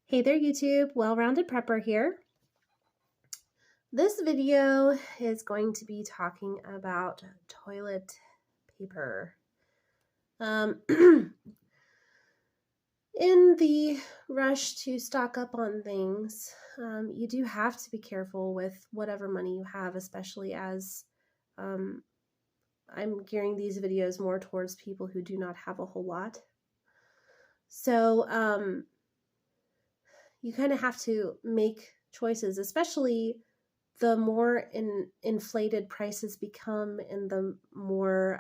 Hey there YouTube, Well-Rounded Prepper here. This video is going to be talking about toilet paper. In the rush to stock up on things, you do have to be careful with whatever money you have, especially as I'm gearing these videos more towards people who do not have a whole lot. So you kind of have to make choices, especially the more inflated prices become and the more,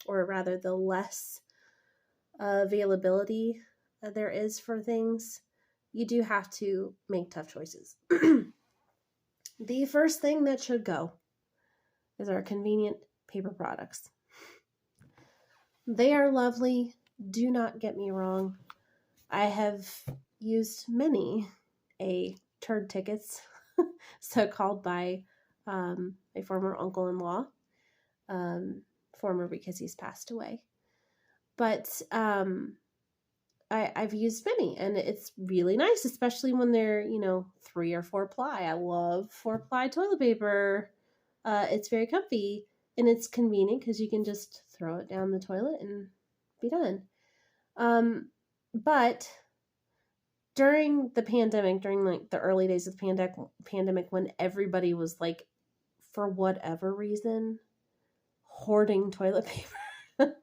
or rather the less availability there is for things, you do have to make tough choices. The first thing that should go is our convenient paper products. They are lovely. Do not get me wrong. I have used many turd tickets, so called by a former uncle-in-law, former because he's passed away. But I've used many, and it's really nice, especially when they're 3 or 4 ply. I love 4-ply toilet paper. It's very comfy and it's convenient because you can just throw it down the toilet and be done. But during the pandemic, during like the early days of the pandemic, when everybody was like, for whatever reason, hoarding toilet paper,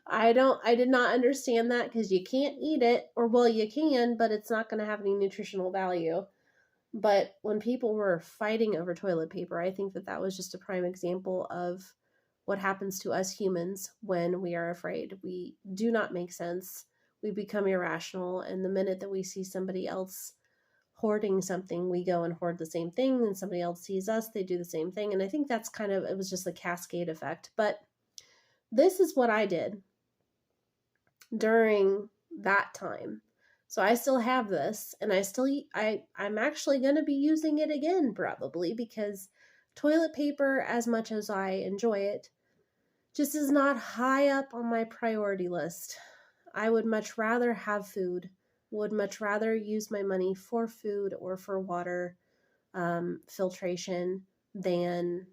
I did not understand that, because you can't eat it, or well, you can, but it's not going to have any nutritional value. But when people were fighting over toilet paper, I think that was just a prime example of what happens to us humans when we are afraid. We do not make sense. We become irrational, and the minute that we see somebody else hoarding something, we go and hoard the same thing, and somebody else sees us, they do the same thing. And I think that's it was just a cascade effect. But this is what I did during that time. So I still have this, and I'm actually going to be using it again probably, because toilet paper, as much as I enjoy it, just is not high up on my priority list. I would much rather have food, would much rather use my money for food or for water filtration than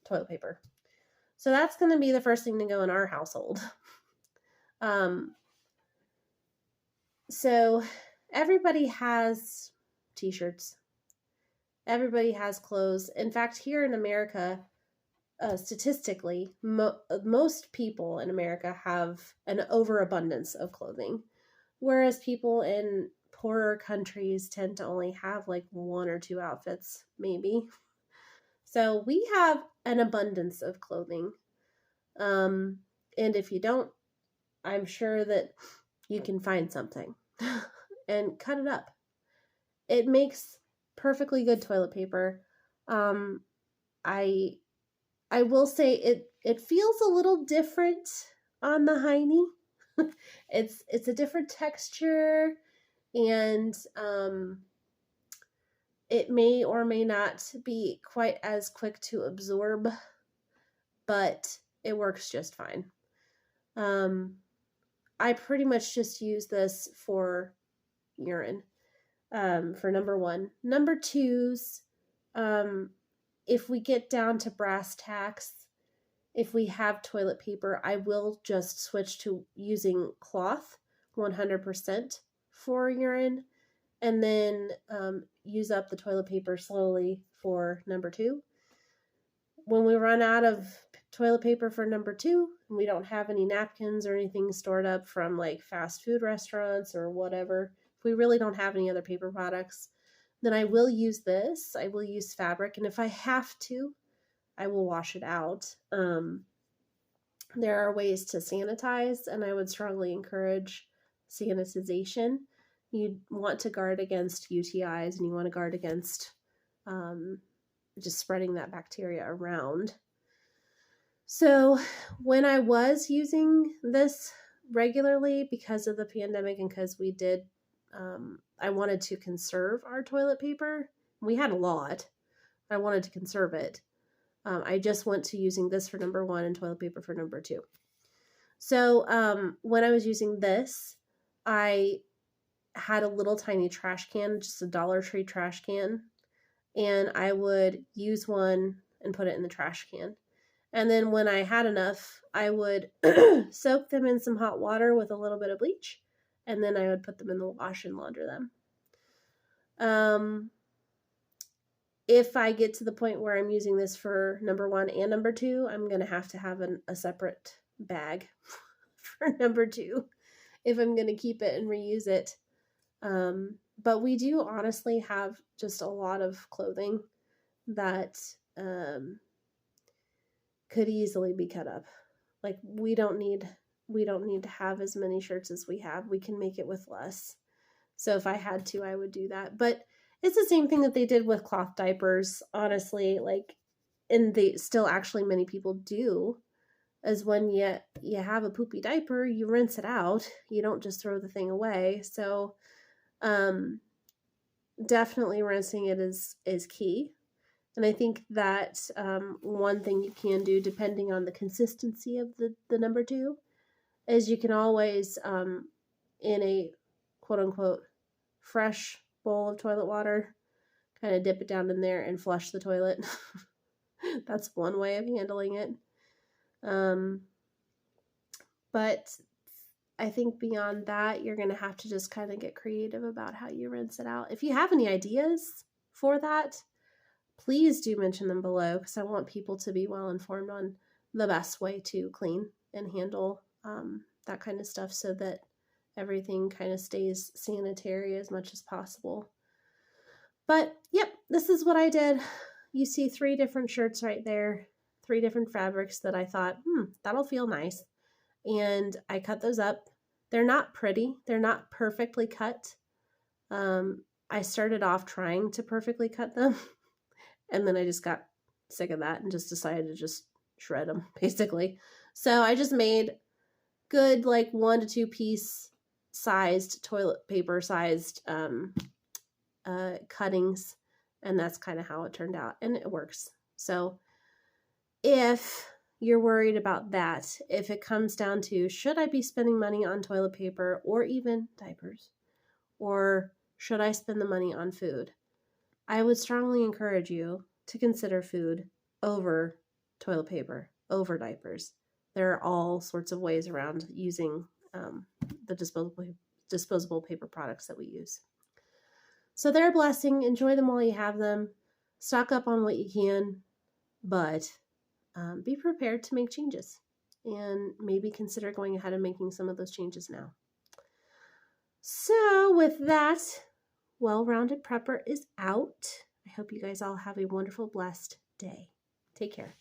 toilet paper. So that's going to be the first thing to go in our household. So everybody has t-shirts. Everybody has clothes. In fact, here in America, statistically, most people in America have an overabundance of clothing, whereas people in poorer countries tend to only have like 1 or 2 outfits, maybe. So we have an abundance of clothing. And if you don't, I'm sure that you can find something and cut it up. It makes perfectly good toilet paper. I will say it feels a little different on the hiney. It's a different texture, and it may or may not be quite as quick to absorb, but it works just fine. I pretty much just use this for urine, for number 1. Number 2's, if we get down to brass tacks, if we have toilet paper, I will just switch to using cloth 100% for urine, and then use up the toilet paper slowly for number 2. When we run out of toilet paper for number 2, and we don't have any napkins or anything stored up from like fast food restaurants or whatever, if we really don't have any other paper products, then I will use this. I will use fabric, and if I have to, I will wash it out. There are ways to sanitize, and I would strongly encourage sanitization. You want to guard against UTIs, and you want to guard against just spreading that bacteria around. So when I was using this regularly because of the pandemic, and because we did, I wanted to conserve our toilet paper. We had a lot. I wanted to conserve it. I just went to using this for number 1 and toilet paper for number 2. So when I was using this, I had a little tiny trash can, just a Dollar Tree trash can, and I would use one and put it in the trash can. And then when I had enough, I would soak them in some hot water with a little bit of bleach, and then I would put them in the wash and launder them. If I get to the point where I'm using this for number 1 and number 2, I'm going to have a separate bag for number 2 if I'm going to keep it and reuse it. But we do honestly have just a lot of clothing that could easily be cut up. Like we don't need to have as many shirts as we have. We can make it with less. So if I had to, I would do that. But it's the same thing that they did with cloth diapers, honestly, like, and they still actually many people do, is when you have a poopy diaper, you rinse it out. You don't just throw the thing away. So definitely rinsing it is key. And I think that one thing you can do, depending on the consistency of the number 2, is you can always, in a quote-unquote fresh bowl of toilet water, kind of dip it down in there and flush the toilet. That's one way of handling it. But I think beyond that, you're going to have to just kind of get creative about how you rinse it out. If you have any ideas for that, please do mention them below, because I want people to be well informed on the best way to clean and handle that kind of stuff, so that everything kind of stays sanitary as much as possible. But yep, this is what I did. You see 3 different shirts right there, 3 different fabrics that I thought, that'll feel nice. And I cut those up. They're not pretty. They're not perfectly cut. I started off trying to perfectly cut them, and then I just got sick of that and just decided to just shred them, basically. So I just made good, like, 1 to 2 piece sized, toilet paper sized cuttings, and that's kind of how it turned out, and it works. So if you're worried about that, if it comes down to, should I be spending money on toilet paper or even diapers, or should I spend the money on food, I would strongly encourage you to consider food over toilet paper, over diapers. There are all sorts of ways around using the disposable paper products that we use. So they're a blessing. Enjoy them while you have them. Stock up on what you can, but be prepared to make changes, and maybe consider going ahead and making some of those changes now. So with that, Well-Rounded Prepper is out. I hope you guys all have a wonderful, blessed day. Take care.